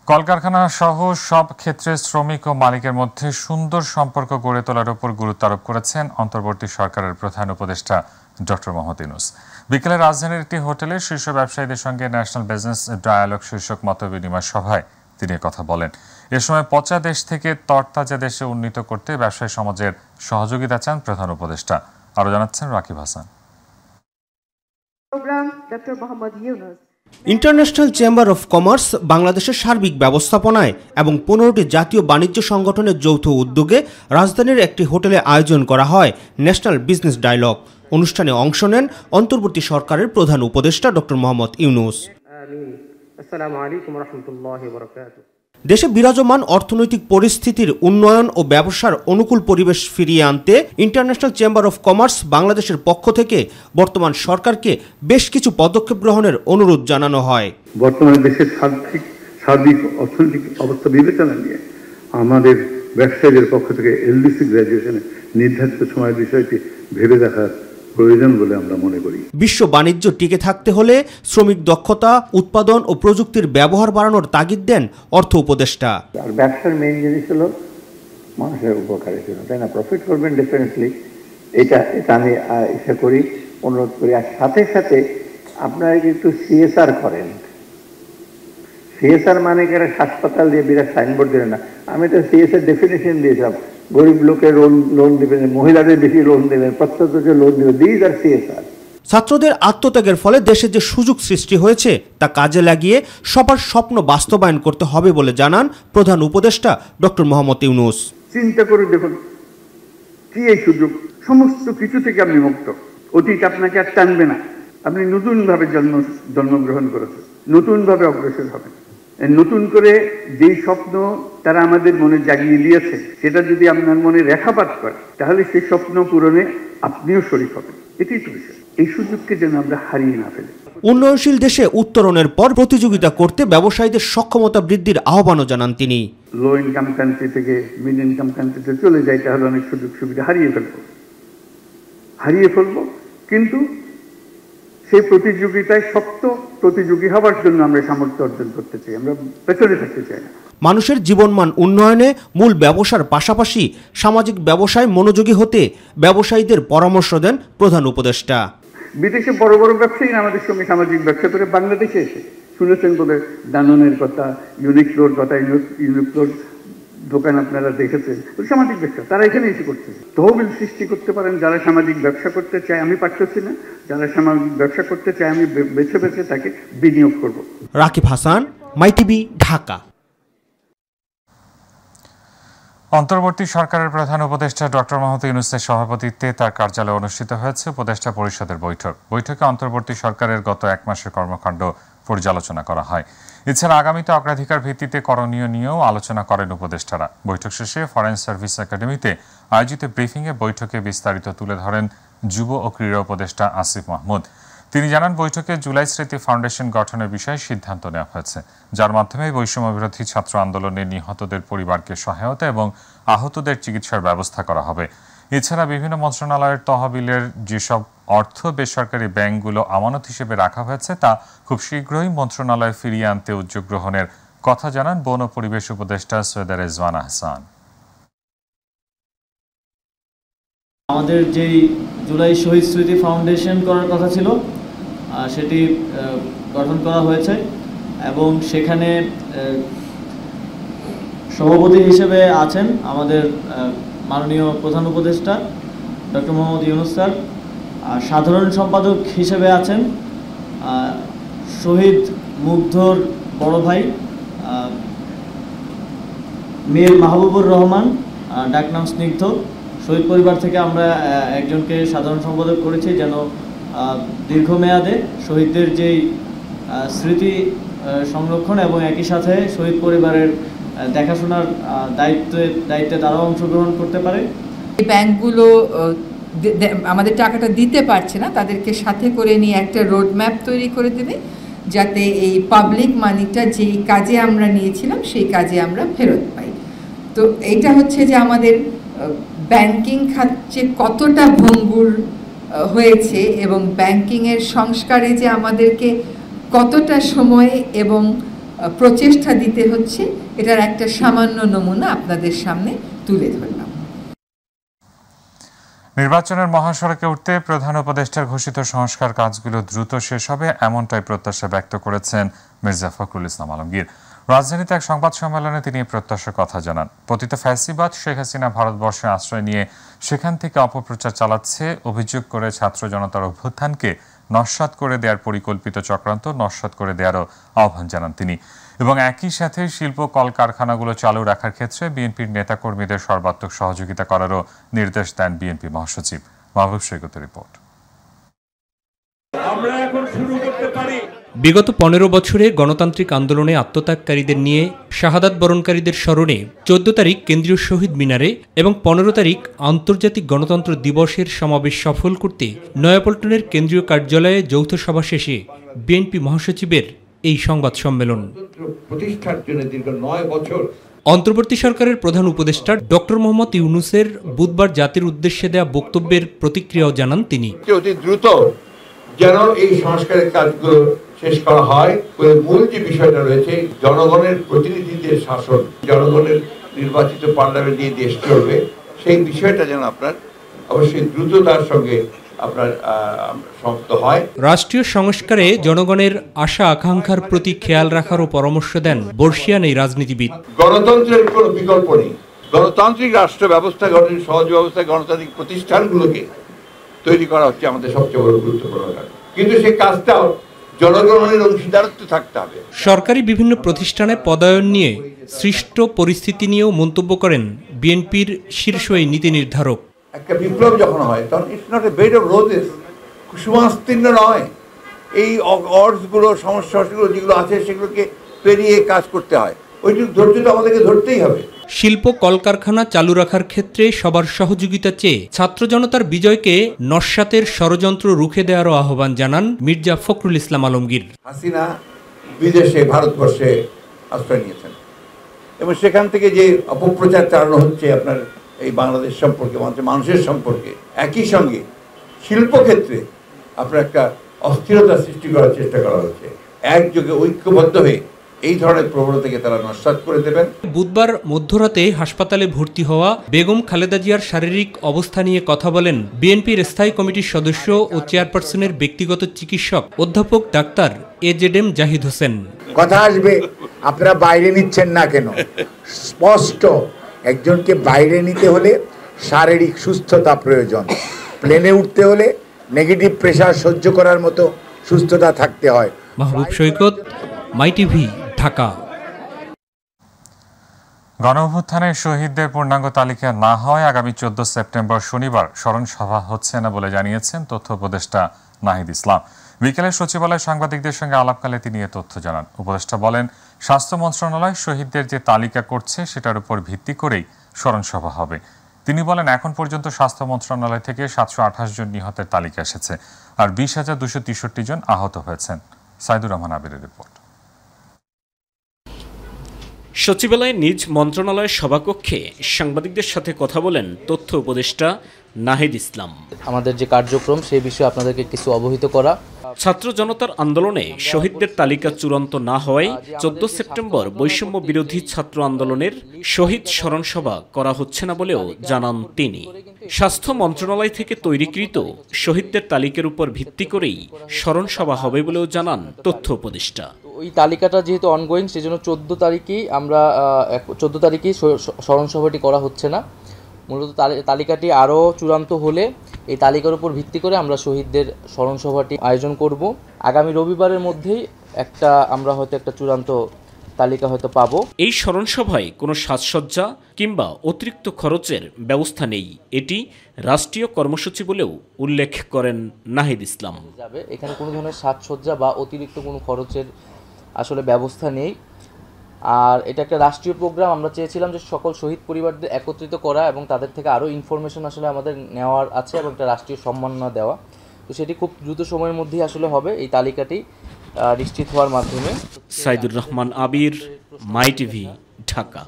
কলকারখানা সহ সব ক্ষেত্রে শ্রমিক ও মালিকের মধ্যে সুন্দর সম্পর্ক গড়ে তোলার উপর গুরুত্ব আরোপ করেছেন অন্তর্বর্তী সরকারের প্রধান উপদেষ্টা ডক্টর মোহাম্মদ ইউনূস। বিকেলে রাজধানীর একটি হোটেলে শীর্ষ ব্যবসায়ীদের সঙ্গে ন্যাশনাল বিজনেস ডায়ালগ শীর্ষক মতবিনিময় সভায় তিনি কথা বলেন। এ সময় পচা দেশ থেকে তরতাজা দেশে উন্নীত করতে ব্যবসায়ী সমাজের সহযোগিতা চান প্রধান উপদেষ্টা। আরও জানাচ্ছেন Rakib Hasan. International chamber of commerce বাংলাদেশের সার্বিক ব্যবস্থাপনায় এবং 15টি জাতীয় বাণিজ্য সংগঠনের যৌথ উদ্যোগে রাজধানীর একটি হোটেলে আয়োজন করা হয় ন্যাশনাল বিজনেস ডায়ালগ। অনুষ্ঠানে অংশ নেন অন্তর্বর্তী সরকারের প্রধান উপদেষ্টা ডক্টর মোহাম্মদ ইউনূস। দেশে বিরাজমান অর্থনৈতিক পরিস্থিতির উন্নয়ন ও ব্যবসার অনুকূল পরিবেশ ফিরিয়ে আনতে ইন্টারন্যাশনাল চেম্বার অফ কমার্স বাংলাদেশের পক্ষ থেকে বর্তমান সরকারকে বেশ কিছু পদক্ষেপ গ্রহণের অনুরোধ জানানো হয়। বর্তমানে দেশের সার্বিক অর্থনৈতিক অবস্থা বিবেচনা নিয়ে আমাদের ব্যবসায়ীদের পক্ষ থেকে এলডিসি গ্র্যাজুয়েশনে নির্ধারিত সময়ের বিষয়টি ভেবে দেখার প্রয়োজন বলে আমরা মনে করি। বিশ্ব বাণিজ্য টিকে থাকতে হলে শ্রমিক দক্ষতা, উৎপাদন ও প্রযুক্তির ব্যবহার বাড়ানোর তাগিদ দেন অর্থ উপদেষ্টা। আর ব্যবসার মেইন জিনিস হলো মানুষের উপকারের জন্য, তাই না? প্রফিট করবেন ডেফিনেটলি, এটা আমি ইচ্ছা করি, অনুরোধ করি। আর সাথে সাথে আপনারা একটু সিএসআর করেন। সিএসআর মানে কি হাসপাতাল দিয়ে বিরাট সাইনবোর্ড দিলেন না। আমি তো সিএসআর ডেফিনেশন দিয়েছিলাম, গরিব লোকের লোন দেবেন, মহিলাদের বেশি লোন দেবেন, প্রত্যেককে লোন দেবেন। This are CSR. ছাত্রদের আত্মত্যাগের ফলে দেশে যে সুযোগ সৃষ্টি হয়েছে তা কাজে লাগিয়ে সবার স্বপ্ন বাস্তবায়ন করতে হবে বলে জানান প্রধান উপদেষ্টা ডক্টর মোহাম্মদ ইউনূস। চিন্তা করে দেখুন কি এই সুযোগ, সমস্ত কিছু থেকে আপনি মুক্ত। অতীত আপনাকে আর টানবে না। আপনি নতুন ভাবে জন্মগ্রহণ করেছেন, নতুন ভাবে অগ্রসর হবেন। নতুন করে যেই স্বপ্ন তারা আমাদের মনে জাগিয়ে দিয়েছে সেটা যদি আপনার মনে রেখাপাত করে তাহলে সেই স্বপ্ন পূরণে আপনিও শরীক হবেন। এটাই তো বিষয়। এই সুযোগকে যেন আমরা হারিয়ে না ফেলি। উন্নয়নশীল দেশে উত্তরণের পর প্রতিযোগিতা করতে ব্যবসায়ীদের সক্ষমতা বৃদ্ধির আহ্বানও জানান তিনি। লো ইনকাম কান্ট্রি থেকে মিড ইনকাম কান্ট্রিতে চলে যায়, তাহলে অনেক সুযোগ সুবিধা হারিয়ে ফেলবো। কিন্তু সেই প্রতিযোগিতায় শক্ত প্রতিযোগী হবার জন্য আমরা সামর্থ্য অর্জন করতে চাই, আমরা পেছনে থাকতে চাই না। মানুষের জীবনমান উন্নয়নে মূল ব্যবসার পাশাপাশি সামাজিক ব্যবসায় মনোযোগী হতে ব্যবসায়ীদের পরামর্শ দেন প্রধান উপদেষ্টা। বিদেশে বড় বড় ব্যবসায়ী আমাদের সঙ্গে সামাজিক ব্যবসা করে বাংলাদেশে এসে শুনেছেন বলে দাননের কথা, ইউনিক্লোর কথা, ইউনিক্লোর দোকান আপনারা দেখেছেন, সামাজিক ব্যবসা তারা এখানে এসে করতেছে। তহবিল সৃষ্টি করতে পারেন যারা সামাজিক ব্যবসা করতে চায়, আমি পারতেছি না। যারা সামাজিক ব্যবসা করতে চায় আমি বেছে বেছে তাকে বিনিয়োগ করব। রাকিব হাসান, মাইটিভি, ঢাকা। অন্তর্বর্তী সরকারের প্রধান উপদেষ্টা ডক্টর মোহাম্মদ ইউনূসের সভাপতিত্বে তার কার্যালয়ে অনুষ্ঠিত হয়েছে উপদেষ্টা পরিষদের বৈঠকে অন্তর্বর্তী সরকারের গত 1 মাসের কর্মকাণ্ড পর্যালোচনা করা হয়। এছাড়া আগামীতে অগ্রাধিকার ভিত্তিতে করণীয় নিয়েও আলোচনা করেন উপদেষ্টারা। বৈঠক শেষে ফরেন সার্ভিস একাডেমিতে আয়োজিত ব্রিফিংয়ে বৈঠকে বিস্তারিত তুলে ধরেন যুব ও ক্রীড়া উপদেষ্টা আসিফ মাহমুদ। তিনি জানান, বৈঠকে জুলাই স্মৃতি ফাউন্ডেশন গঠনের বিষয়ে সিদ্ধান্ত নেওয়া হয়েছে, যার মাধ্যমে বৈষম্যবিরোধী ছাত্র আন্দোলনে নিহতদের পরিবারকে সহায়তা এবং আহতদের চিকিৎসার ব্যবস্থা করা হবে। এছাড়া বিভিন্ন মন্ত্রণালয়ের তহবিলের যেসব অর্থ বেসরকারি ব্যাংকগুলো আমানত হিসেবে রাখা হয়েছে তা খুব শীঘ্রই মন্ত্রণালয়ে ফিরিয়ে আনতে উদ্যোগ গ্রহণের কথা জানান বন ও পরিবেশ উপদেষ্টা সৈয়দা রেজওয়ানা হাসান। আমাদের যেই জুলাই শহীদ স্মৃতি ফাউন্ডেশন করার কথা ছিল সেটি গঠন করা হয়েছে এবং সেখানে সভাপতি হিসেবে আছেন আমাদের মাননীয় প্রধান উপদেষ্টা ডক্টর মোহাম্মদ ইউনূস স্যার। সাধারণ সম্পাদক হিসেবে আছেন শহীদ মুগ্ধর বড় ভাই মীর মাহবুবুর রহমান, ডাকনাম স্নিগ্ধ। শহীদ পরিবার থেকে আমরা একজনকে সাধারণ সম্পাদক করেছি যেন দীর্ঘমেয়াদে শহীদদের যেই স্মৃতি সংরক্ষণ এবং একই সাথে শহীদ পরিবারের দেখাশোনার দায়িত্বে তারাও অংশগ্রহণ করতে পারে। ব্যাংকগুলো আমাদের টাকাটা দিতে পারছে না, তাদেরকে সাথে করে নিয়ে একটা রোড ম্যাপ তৈরি করে দেবে যাতে এই পাবলিক মানিটা যেই কাজে আমরা নিয়েছিলাম সেই কাজে আমরা ফেরত পাই। তো এইটা হচ্ছে যে আমাদের ব্যাংকিং খাতে কতটা ভঙ্গুর হয়েছে এবং ব্যাংকিংয়ের সংস্কারে যে আমাদেরকে কতটা সময় এবং প্রচেষ্টা দিতে হচ্ছে, এটার একটা সামান্য নমুনা আপনাদের সামনে তুলে ধরলাম। নির্বাচনের মহাসড়কে উঠতে প্রধান উপদেষ্টার ঘোষিত সংস্কার কাজগুলো দ্রুত শেষ হবে, এমনটাই প্রত্যাশা ব্যক্ত করেছেন মির্জা ফখরুল ইসলাম আলমগীর। রাজধানীতে এক সংবাদ সম্মেলনে তিনি এই প্রত্যাশার কথা জানান। পতিত ফ্যাসিবাদ শেখ হাসিনা ভারতবর্ষে আশ্রয় নিয়ে সেখান থেকে অপপ্রচার চালাচ্ছে অভিযোগ করে ছাত্র জনতার অভ্যুত্থানকে নস্যাৎ করে দেওয়ার পরিকল্পিত চক্রান্ত নস্যাৎ করে দেওয়ারও আহ্বান জানান তিনি। এবং একই সাথে শিল্প কলকারখানাগুলো চালু রাখার ক্ষেত্রে বিএনপির নেতাকর্মীদের সর্বাত্মক সহযোগিতা করারও নির্দেশ দেন বিএনপি মহাসচিব। মাহবুব সৈকতের রিপোর্ট। বিগত 15 বছরে গণতান্ত্রিক আন্দোলনে আত্মত্যাগকারীদের নিয়ে শাহাদাত বরণকারীদের স্মরণে 14 তারিখ কেন্দ্রীয় শহীদ মিনারে এবং 15 তারিখ আন্তর্জাতিক গণতন্ত্র দিবসের সমাবেশ সফল করতে নয়াপল্টনের কেন্দ্রীয় কার্যালয়ে যৌথ সভা শেষে বিএনপি মহাসচিবের এই সংবাদ সম্মেলন। প্রতিষ্ঠার জন্য দীর্ঘ 9 বছর অন্তর্বর্তী সরকারের প্রধান উপদেষ্টা ডক্টর মোহাম্মদ ইউনূসের বুধবার জাতির উদ্দেশ্যে দেয়া বক্তব্যের প্রতিক্রিয়াও জানান তিনি। অতি দ্রুত যেন এই সংস্কারের কাজগুলো শেষ করা হয়, মূল যে বিষয়টা রয়েছে জনগণের প্রতিনিধিদের শাসন, জনগণের নির্বাচিত পার্লামেন্ট দিয়ে দেশ চলবে, সেই বিষয়টা যেন আপনার অবশ্যই দ্রুততার সঙ্গে আপনার সমাপ্ত হয়। রাষ্ট্রীয় সংস্কারে জনগণের আশা আকাঙ্ক্ষার প্রতি খেয়াল রাখারও পরামর্শ দেন বর্ষিয়ান এই রাজনীতিবিদ। গণতন্ত্রের কোনো বিকল্প নেই। গণতান্ত্রিক রাষ্ট্র ব্যবস্থা, গণতান্ত্রিক সহজ ব্যবস্থা, গণতান্ত্রিক প্রতিষ্ঠানগুলোকে তৈরি করা হচ্ছে আমাদের সবচেয়ে বড় গুরুত্বপূর্ণ কাজ, কিন্তু সেই কাজটাও জনগণের অংশীদারিত্ব থাকতে হবে। সরকারি বিভিন্ন প্রতিষ্ঠানে পদায়ন নিয়ে সৃষ্ট পরিস্থিতি নিয়েও মন্তব্য করেন বিএনপির শীর্ষ এই নীতি নির্ধারক। একটা বিপ্লব যখন হয় তখন it's not a bed of roses, কুসুমাস্তীর্ণ নয়। এই অর্ডসগুলো, সমস্যাগুলো যেগুলো আছে সেগুলোকে পেরিয়ে কাজ করতে হয়। ওইটুকু ধৈর্য তো আমাদেরকে ধরতেই হবে। শিল্প কলকারখানা চালু রাখার ক্ষেত্রে সবার সহযোগিতা চেয়ে ছাত্র জনতার বিজয়কে নস্যাতের ষড়যন্ত্র রুখে দেওয়ারও আহ্বান জানান মির্জা ফখরুল ইসলাম আলমগীর। হাসিনা বিদেশে, ভারতবর্ষে আশ্রয় নিয়েছেন এবং সেখান থেকে যে অপপ্রচার চালানো হচ্ছে আপনার এই বাংলাদেশ সম্পর্কে, মানুষের সম্পর্কে, একই সঙ্গে শিল্পক্ষেত্রে আপনার একটা অস্থিরতা সৃষ্টি করার চেষ্টা করা হচ্ছে। একযোগে ঐক্যবদ্ধ হয়ে এই ধরনের প্রবণতাকে তারা নস্যাৎ করে দেবেন। বুধবার মধ্যরাতে হাসপাতালে ভর্তি হওয়া বেগম খালেদা জিয়ার শারীরিক অবস্থা নিয়ে কথা বলেন বিএনপির স্থায়ী কমিটির সদস্য ও চেয়ারপারসনের ব্যক্তিগত চিকিৎসক অধ্যাপক ডাক্তার এজেডএম জাহিদ হোসেন। কথা আসবে, আপনারা বাইরে নিচ্ছেন না কেন? স্পষ্ট, একজনকে বাইরে নিতে হলে শারীরিক সুস্থতা প্রয়োজন। প্লেনে উঠতে হলে নেগেটিভ প্রেসার সহ্য করার মতো সুস্থতা থাকতে হয়। মাহবুব সৈকত, মাই টিভি, ঢাকা। গণঅভ্যুত্থানের শহীদদের পূর্ণাঙ্গ তালিকা না হয় আগামী 14 সেপ্টেম্বর শনিবার স্মরণ সভা হচ্ছে না বলে জানিয়েছেন তথ্য উপদেষ্টা নাহিদ ইসলাম। বিকেলে সচিবালয়ে সাংবাদিকদের সঙ্গে আলাপকালে তিনি এ তথ্য জানান। উপদেষ্টা বলেন, স্বাস্থ্য মন্ত্রণালয় শহীদদের যে তালিকা করছে সেটার উপর ভিত্তি করেই স্মরণ সভা হবে। তিনি বলেন, এখন পর্যন্ত স্বাস্থ্য মন্ত্রণালয় থেকে 728 জন নিহতের তালিকা এসেছে আর 20,263 জন আহত হয়েছেন। সাইদুর রহমান আবিরের রিপোর্ট। সচিবালয়ে নিজ মন্ত্রণালয়ের সভাকক্ষে সাংবাদিকদের সাথে কথা বলেন তথ্য উপদেষ্টা নাহিদ ইসলাম। আমাদের যে কার্যক্রম সেই বিষয়ে আপনাদেরকে কিছু অবহিত করা। ছাত্র জনতার আন্দোলনে শহীদদের তালিকা চূড়ান্ত না হওয়ায় 14 সেপ্টেম্বর বৈষম্য বিরোধী ছাত্র আন্দোলনের শহীদ স্মরণ সভা করা হচ্ছে না বলেও জানান তিনি। স্বাস্থ্য মন্ত্রণালয় থেকে তৈরিকৃত শহীদদের তালিকার উপর ভিত্তি করেই স্মরণ সভা হবে বলেও জানান তথ্য উপদেষ্টা। ওই তালিকাটা যেহেতু অনগোয়িং, সেজন্য 14 তারিখেই স্মরণ সভাটি করা হচ্ছে না। মূলত তালিকাটি আরও চূড়ান্ত হলে এই তালিকার উপর ভিত্তি করে আমরা শহীদদের স্মরণ সভাটি আয়োজন করব। আগামী রবিবারের মধ্যেই আমরা হয়তো একটা চূড়ান্ত তালিকা হয়তো পাবো। এই স্মরণ সভায় কোনো সাজসজ্জা কিংবা অতিরিক্ত খরচের ব্যবস্থা নেই, এটি রাষ্ট্রীয় কর্মসূচি বলেও উল্লেখ করেন নাহিদ ইসলাম। এখানে কোনো ধরনের সাজসজ্জা বা অতিরিক্ত কোনো খরচের আসলে ব্যবস্থা নেই। আর এটা একটা রাষ্ট্রীয় প্রোগ্রাম। আমরা চেয়েছিলাম যে সকল শহীদ পরিবারদের একত্রিত করা এবং তাদের থেকে আরও ইনফরমেশন আসলে আমাদের নেওয়ার আছে এবং একটা রাষ্ট্রীয় সম্মাননা দেওয়া। তো সেটি খুব দ্রুত সময়ের মধ্যেই আসলে হবে, এই তালিকাটি নিশ্চিত হওয়ার মাধ্যমে। সাইদুর রহমান আবির, মাই টিভি, ঢাকা।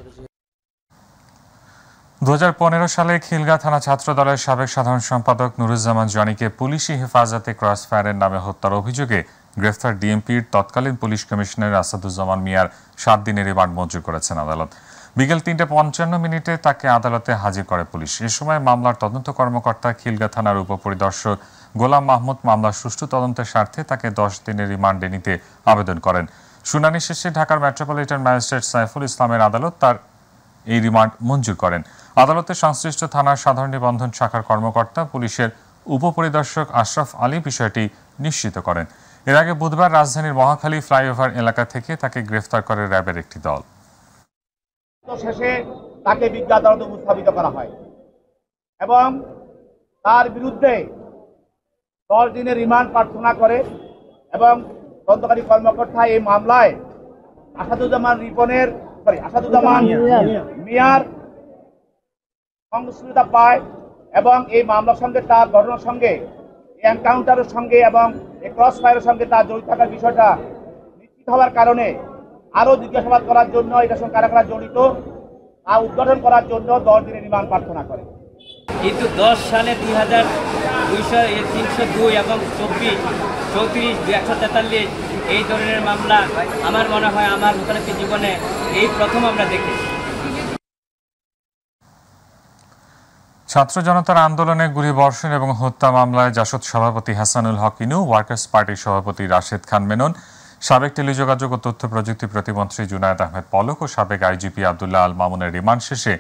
2015 সালে খিলগা থানা ছাত্র দলের সাবেক সাধারণ সম্পাদক নুরুজ্জামান জনিকে পুলিশি হেফাজতে ক্রসফায়ারের নামে হত্যার অভিযোগে গ্রেফতার ডিএমপির তৎকালীন পুলিশ কমিশনার আসাদুজ্জামান মিয়ার 7 দিনের রিমান্ড মঞ্জুর করেছেন আদালত। বিকেল 3:55 তাকে আদালতে হাজির করে পুলিশ। এ সময় মামলার তদন্ত কর্মকর্তা খিলগা থানার উপপরিদর্শক গোলাম মাহমুদ মামলার সুষ্ঠু তদন্তের স্বার্থে তাকে 10 দিনের রিমান্ডে নিতে আবেদন করেন। শুনানি শেষে ঢাকার মেট্রোপলিটন ম্যাজিস্ট্রেট সাইফুল ইসলামের আদালত তার এই রিমান্ড মঞ্জুর করেন। আদালতে সংশ্লিষ্ট থানার সাধারণ নিবন্ধন শাখার কর্মকর্তা পুলিশের উপপরিদর্শক আশরাফ আলী বিষয়টি নিশ্চিত করেন। এর আগে বুধবার রাজধানীর মহাখালী ফ্লাইওভার এলাকা থেকে তাকে গ্রেফতার করে র্যাবের একটি দল। শেষে তাকে বিজ্ঞ আদালতে উপস্থাপিত করা হয় এবং তার বিরুদ্ধে 10 দিনের রিমান্ড প্রার্থনা করে এবং তদন্তকারী কর্মকর্তা এই মামলায় আসাদুজ্জামান মিয়ার সংশ্লিষ্টতা পায় এবং এই মামলার সঙ্গে তার ঘটনার সঙ্গে এনকাউন্টারের সঙ্গে এবং এই ক্রস ফায়ারের সঙ্গে তার জড়িত থাকার বিষয়টা নিশ্চিত হওয়ার কারণে আরও জিজ্ঞাসাবাদ করার জন্য এটার সঙ্গে কারা কারা জড়িত তা উদ্ঘাটন করার জন্য 10 দিনের রিমান্ড প্রার্থনা করে। কিন্তু 10 সালে 302 এবং 24, 34, 143 এই ধরনের মামলা আমার মনে হয় আমার মোকালেফি জীবনে এই প্রথম আমরা দেখেছি। ছাত্র জনতার আন্দোলনে গুলিবর্ষণ এবং হত্যা মামলায় জাসদ সভাপতি হাসানুল হক ইনু, ওয়ার্কার্স পার্টির সভাপতি রাশেদ খান মেনন, সাবেক টেলিযোগাযোগ ও তথ্য প্রযুক্তি প্রতিমন্ত্রী জুনায়েদ আহমেদ পলক ও সাবেক আইজিপি আব্দুল্লাহ আল মামুনের রিমান্ড শেষে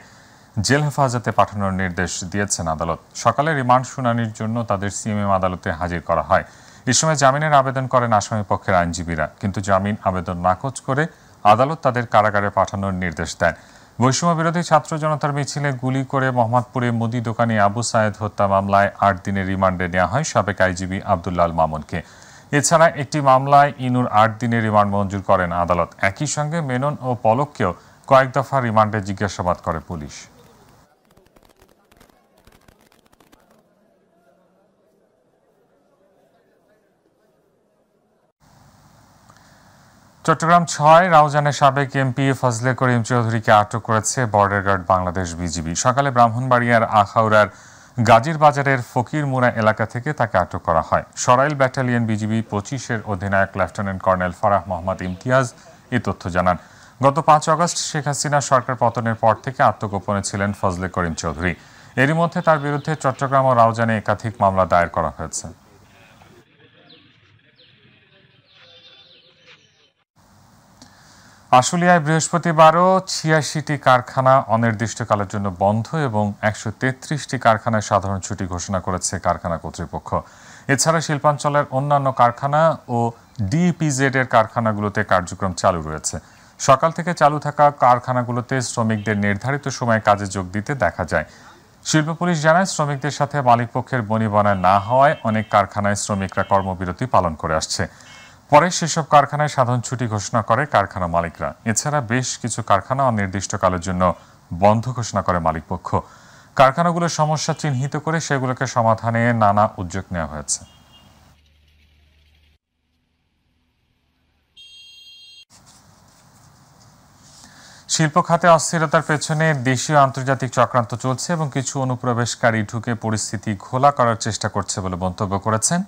জেল হেফাজতে পাঠানোর নির্দেশ দিয়েছেন আদালত। সকালে রিমান্ড শুনানির জন্য তাদের সিএমএম আদালতে হাজির করা হয়। এ সময় জামিনের আবেদন করেন আসামি পক্ষের আইনজীবীরা, কিন্তু জামিন আবেদন নাকচ করে আদালত তাদের কারাগারে পাঠানোর নির্দেশ দেন। বৈষম্য বিরোধী ছাত্র জনতার মিছিলে গুলি করে মোহাম্মদপুরে মুদি দোকানি আবু সায়েদ হত্যা মামলায় 8 দিনের রিমান্ডে নেওয়া হয় সাবেক আইজিবি আব্দুল্লাহ আল মামুনকে। এছাড়া একটি মামলায় ইনুর 8 দিনের রিমান্ড মঞ্জুর করেন আদালত। একই সঙ্গে মেনন ও পলককেও কয়েক দফা রিমান্ডে জিজ্ঞাসাবাদ করে পুলিশ। চট্টগ্রাম 6 রাউজানের সাবেক এমপি ফজলে করিম চৌধুরীকে আটক করেছে বর্ডার গার্ড বাংলাদেশ বিজিবি। সকালে ব্রাহ্মণবাড়িয়ার আখাউড়ার গাজীর বাজারের ফকিরমুড়া এলাকা থেকে তাকে আটক করা হয়। সরাইল ব্যাটালিয়ন বিজিবি 25-এর অধিনায়ক লেফটেন্যান্ট কর্নেল ফারাহ মোহাম্মদ ইমতিয়াজ এই তথ্য জানান। গত 5 আগস্ট শেখ হাসিনা সরকার পতনের পর থেকে আত্মগোপনে ছিলেন ফজলে করিম চৌধুরী। এরই মধ্যে তার বিরুদ্ধে চট্টগ্রাম ও রাউজানে একাধিক মামলা দায়ের করা হয়েছে। আশুলিয়ায় বৃহস্পতিবারও 86টি কারখানা অনির্দিষ্টকালের জন্য বন্ধ এবং 133টি কারখানায় সাধারণ ছুটি ঘোষণা করেছে কারখানা কর্তৃপক্ষ। এছাড়া শিল্পাঞ্চলের অন্যান্য কারখানা ও ডিইপিজেড এর কারখানাগুলোতে কার্যক্রম চালু রয়েছে। সকাল থেকে চালু থাকা কারখানাগুলোতে শ্রমিকদের নির্ধারিত সময়ে কাজে যোগ দিতে দেখা যায়। শিল্প পুলিশ জানায়, শ্রমিকদের সাথে মালিকপক্ষের বনিবনা না হওয়ায় অনেক কারখানায় শ্রমিকরা কর্মবিরতি পালন করে আসছে। পরে সেসব কারখানায় সাধারণ ছুটি ঘোষণা করে কারখানা মালিকরা। এছাড়া বেশ কিছু কারখানা অনির্দিষ্টকালের জন্য বন্ধ ঘোষণা করে মালিকপক্ষ। কারখানাগুলোর সমস্যা চিহ্নিত করে সেগুলোকে সমাধানে নানা উদ্যোগ নেওয়া হয়েছে। শিল্প খাতে অস্থিরতার পেছনে দেশীয় আন্তর্জাতিক চক্রান্ত চলছে এবং কিছু অনুপ্রবেশকারী ঢুকে পরিস্থিতি ঘোলা করার চেষ্টা করছে বলে মন্তব্য করেছেন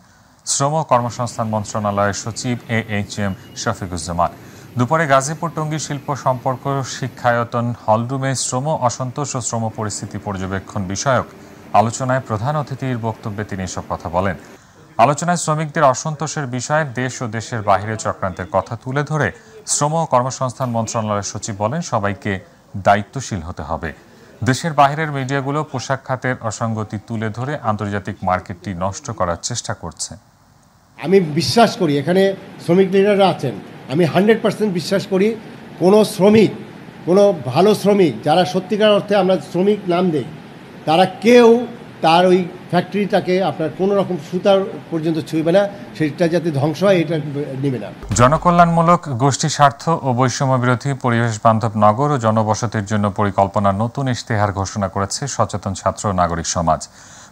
শ্রম ও কর্মসংস্থান মন্ত্রণালয়ের সচিব AHM শফিকুজ্জামান। দুপুরে গাজীপুর টঙ্গী শিল্প সম্পর্ক শিক্ষায়তন হলরুমে শ্রম অসন্তোষ ও শ্রম পরিস্থিতি পর্যবেক্ষণ বিষয়ক আলোচনায় প্রধান অতিথির বক্তব্যে তিনি এসব কথা বলেন। আলোচনায় শ্রমিকদের অসন্তোষের বিষয়ে দেশ ও দেশের বাইরে চক্রান্তের কথা তুলে ধরে শ্রম ও কর্মসংস্থান মন্ত্রণালয়ের সচিব বলেন, সবাইকে দায়িত্বশীল হতে হবে। দেশের বাইরের মিডিয়াগুলো পোশাক খাতের অসঙ্গতি তুলে ধরে আন্তর্জাতিক মার্কেটটি নষ্ট করার চেষ্টা করছে। আমি বিশ্বাস করি, এখানে শ্রমিক লিডাররা আছেন, আমি 100% বিশ্বাস করি কোনো শ্রমিক, কোনো ভালো শ্রমিক যারা সত্যিকার অর্থে আমরা শ্রমিক নাম দেই, তারা কেউ তার ওই ফ্যাক্টরিটাকে আপনার কোনো রকম সুতার পর্যন্ত ছুঁইবে না, সেটা যাতে ধ্বংস হয় এটা নেবে না। জনকল্যাণমূলক গোষ্ঠী স্বার্থ ও বৈষম্য বিরোধী পরিবেশ বান্ধব নগর ও জনবসতির জন্য পরিকল্পনার নতুন ইশতেহার ঘোষণা করেছে সচেতন ছাত্র ও নাগরিক সমাজ।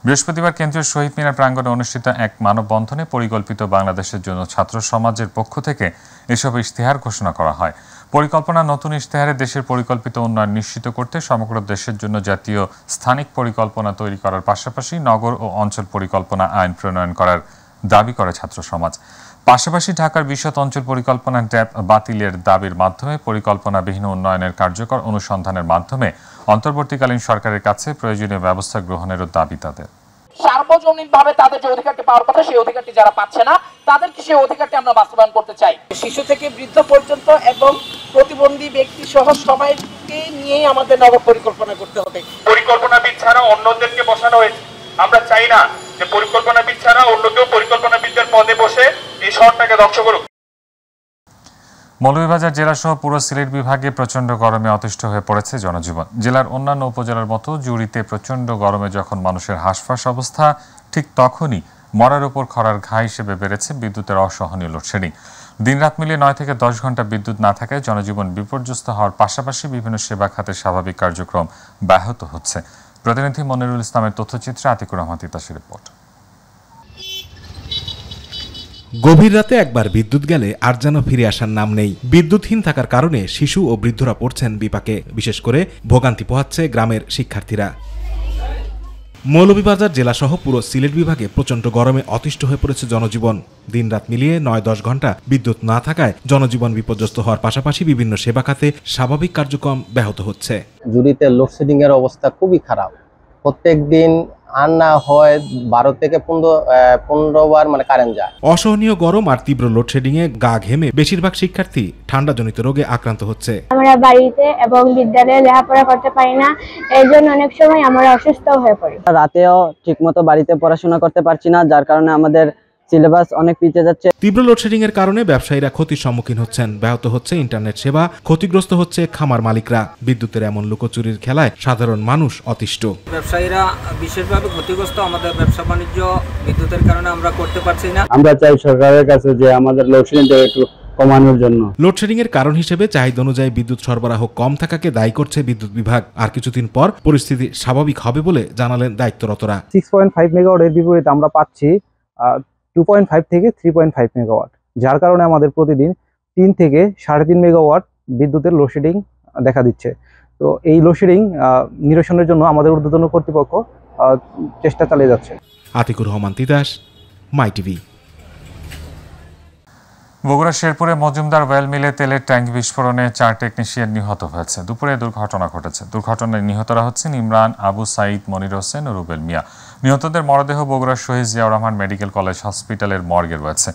বৃহস্পতিবার কেন্দ্রীয় শহীদ মিনার প্রাঙ্গণে অনুষ্ঠিত এক মানববন্ধনে পরিকল্পিত বাংলাদেশের জন্য ছাত্র সমাজের পক্ষ থেকে এসব ইশতেহার ঘোষণা করা হয়। পরিকল্পনার নতুন ইশতেহারে দেশের পরিকল্পিত উন্নয়ন নিশ্চিত করতে সমগ্র দেশের জন্য জাতীয় স্থানিক পরিকল্পনা তৈরি করার পাশাপাশি নগর ও অঞ্চল পরিকল্পনা আইন প্রণয়ন করার দাবি করে ছাত্র সমাজ। পাশাপাশি ঢাকার বিশদ অঞ্চল পরিকল্পনা ড্যাব বাতিলের দাবির মাধ্যমে পরিকল্পনাবিহীন উন্নয়নের কার্যকর অনুসন্ধানের মাধ্যমে অন্তর্বর্তীকালীন সরকারের কাছে প্রয়োজনীয় ব্যবস্থা গ্রহণেরও দাবি তাদের। সার্বজনীনভাবে তাদের যে অধিকারটি পাওয়ার কথা সেই অধিকারটি যারা পাচ্ছে না তাদেরকে সেই অধিকারটি আমরা বাস্তবায়ন করতে চাই। শিশু থেকে বৃদ্ধ পর্যন্ত এবং প্রতিবন্ধী ব্যক্তি সহ সবাইকে নিয়েই আমাদের নগর পরিকল্পনা করতে হবে। পরিকল্পনাবিদ ছাড়া অন্যদেরকে বসানো হয়েছে। আমরা চাই না যে পরিকল্পনাবিদ ছাড়া অন্য কেউ পরিকল্পনাবিদদের পদে বসে এই শহরটাকে ধ্বংস করুক। মৌলভীবাজার জেলাসহ পুরো সিলেট বিভাগে প্রচণ্ড গরমে অতিষ্ঠ হয়ে পড়েছে জনজীবন। জেলার অন্যান্য উপজেলার মতো জুড়িতে প্রচণ্ড গরমে যখন মানুষের হাঁসফাঁস অবস্থা, ঠিক তখনই মরার উপর খরার ঘা হিসেবে বেড়েছে বিদ্যুতের অসহনীয় লোডশেডিং। দিনরাত মিলিয়ে 9 থেকে 10 ঘন্টা বিদ্যুৎ না থাকায় জনজীবন বিপর্যস্ত হওয়ার পাশাপাশি বিভিন্ন সেবা খাতের স্বাভাবিক কার্যক্রম ব্যাহত হচ্ছে। প্রতিনিধি মনিরুল ইসলামের তথ্যচিত্রে আতিকুর রহমান তিতাসের রিপোর্ট। গভীর রাতে একবার বিদ্যুৎ গেলে আর যেন ফিরে আসার নাম নেই। বিদ্যুৎহীন থাকার কারণে শিশু ও বৃদ্ধরা পড়ছেন বিপাকে। বিশেষ করে ভোগান্তি পোহাচ্ছে গ্রামের শিক্ষার্থীরা। মৌলভীবাজার জেলাসহ পুরো সিলেট বিভাগে প্রচণ্ড গরমে অতিষ্ঠ হয়ে পড়েছে জনজীবন। দিনরাত মিলিয়ে 9-10 ঘন্টা বিদ্যুৎ না থাকায় জনজীবন বিপর্যস্ত হওয়ার পাশাপাশি বিভিন্ন সেবা খাতে স্বাভাবিক কার্যক্রম ব্যাহত হচ্ছে। জুড়িতে লোডশেডিং এর অবস্থা খুবই খারাপ। প্রত্যেক দিন আর না হয় 12 থেকে 15 বার কারেন্ট যায়। অসহনীয় গরম আর তীব্র লোডশেডিং এ গা ঘেমে বেশিরভাগ শিক্ষার্থী ঠান্ডাজনিত রোগে আক্রান্ত হচ্ছে। আমরা বাড়িতে এবং বিদ্যালয়ে লেখাপড়া করতে পারি না, এর জন্য অনেক সময় আমরা অসুস্থ হয়ে পড়ি। রাতেও ঠিকমতো বাড়িতে পড়াশোনা করতে পারছি না, যার কারণে আমাদের সিলেবাস অনেক পিছিয়ে যাচ্ছে। তীব্র লোডশেডিং এর কারণে ব্যবসায়ীরা ক্ষতির সম্মুখীন হচ্ছেন, ব্যাহত হচ্ছে ইন্টারনেট সেবা, ক্ষতিগ্রস্ত হচ্ছে খামার মালিকরা। বিদ্যুতের এমন লুকোচুরির খেলায় সাধারণ মানুষ অতিষ্ঠ। ব্যবসায়ীরা বিশেষভাবে ক্ষতিগ্রস্ত। আমাদের ব্যবসা বাণিজ্য বিদ্যুতের কারণে আমরা করতে পারছি না। আমরা চাই সরকারের কাছে যে আমাদের লোডশেডিংটা একটু কমানোর জন্য। লোডশেডিং এর কারণ হিসেবে চাহিদা অনুযায়ী বিদ্যুৎ সরবরাহ কম থাকাকে দায়ী করছে বিদ্যুৎ বিভাগ। আর কিছুদিন পর পরিস্থিতি স্বাভাবিক হবে বলে জানালেন দায়িত্বরতরা। 6.5 মেগাওয়াটের বিপরীতে আমরা পাচ্ছি 2.5 থেকে 3.5 মেগাওয়াট, যার কারণে আমাদের প্রতিদিন 3 থেকে 3.5 মেগাওয়াট বিদ্যুতের লোডশেডিং দেখা দিচ্ছে। তো এই লোডশেডিং নিরসনের জন্য আমাদের ঊর্ধ্বতন কর্তৃপক্ষ চেষ্টা চালিয়ে যাচ্ছে। আতিকুর রহমান তিতাস, মাই টিভি। বগুড়া শেরপুরে মজুমদার ওয়েল মিলে তেলের ট্যাঙ্ক বিস্ফোরণে 4 টেকনিশিয়ান নিহত হয়েছে। দুপুরে দুর্ঘটনা ঘটেছে। দুর্ঘটনায় নিহতরা হচ্ছেন ইমরান, আবু সাইদ, মনির হোসেন ও রুবেল মিয়া। নিহতদের মরদেহ বগুড়ার শহীদ জিয়াউর রহমান মেডিকেল কলেজ হসপিটালের মর্গে রয়েছে।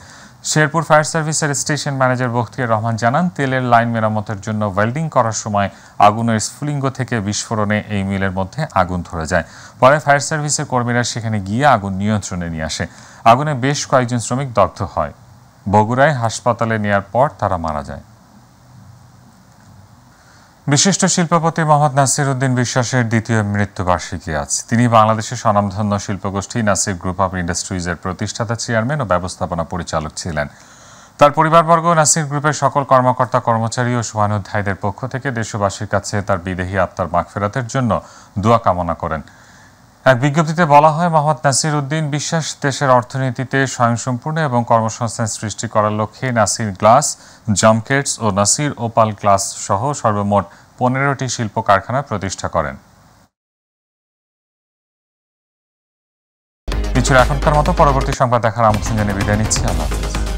শেরপুর ফায়ার সার্ভিসের স্টেশন ম্যানেজার বখতিয়ার রহমান জানান, তেলের লাইন মেরামতের জন্য ওয়েল্ডিং করার সময় আগুনের স্ফুলিঙ্গ থেকে বিস্ফোরণে এই মিলের মধ্যে আগুন ধরে যায়। পরে ফায়ার সার্ভিসের কর্মীরা সেখানে গিয়ে আগুন নিয়ন্ত্রণে নিয়ে আসে। আগুনে বেশ কয়েকজন শ্রমিক দগ্ধ হয়। বগুড়ায় হাসপাতালে নেয়ার পর তারা মারা যায়। বিশিষ্ট শিল্পপতি মোহাম্মদ নাসির উদ্দিন বিশ্বাসের দ্বিতীয় মৃত্যুবার্ষিকী আজ। তিনি বাংলাদেশের স্বনামধন্য শিল্পগোষ্ঠী নাসির গ্রুপ অব ইন্ডাস্ট্রিজের প্রতিষ্ঠাতা চেয়ারম্যান ও ব্যবস্থাপনা পরিচালক ছিলেন। তার পরিবারবর্গ, নাসির গ্রুপের সকল কর্মকর্তা কর্মচারী ও শুভানুধ্যায়ীদের পক্ষ থেকে দেশবাসীর কাছে তার বিদেহী আত্মার মাগফিরাতের জন্য দোয়া কামনা করেন। এক বিজ্ঞপ্তিতে বলা হয়, মোহাম্মদ নাসির উদ্দিন বিশ্বাস দেশের অর্থনীতিতে স্বয়ংসম্পূর্ণ এবং কর্মসংস্থান সৃষ্টি করার লক্ষ্যে নাসির গ্লাস, জামকেটস ও নাসির ওপাল গ্লাস সহ সর্বমোট 15টি শিল্প কারখানা প্রতিষ্ঠা করেন। এছাড়া এখনকার মতো পরবর্তী সংবাদ দেখার আমন্ত্রণ জানিয়ে বিদায় নিচ্ছি। আল্লাহ হাফেজ।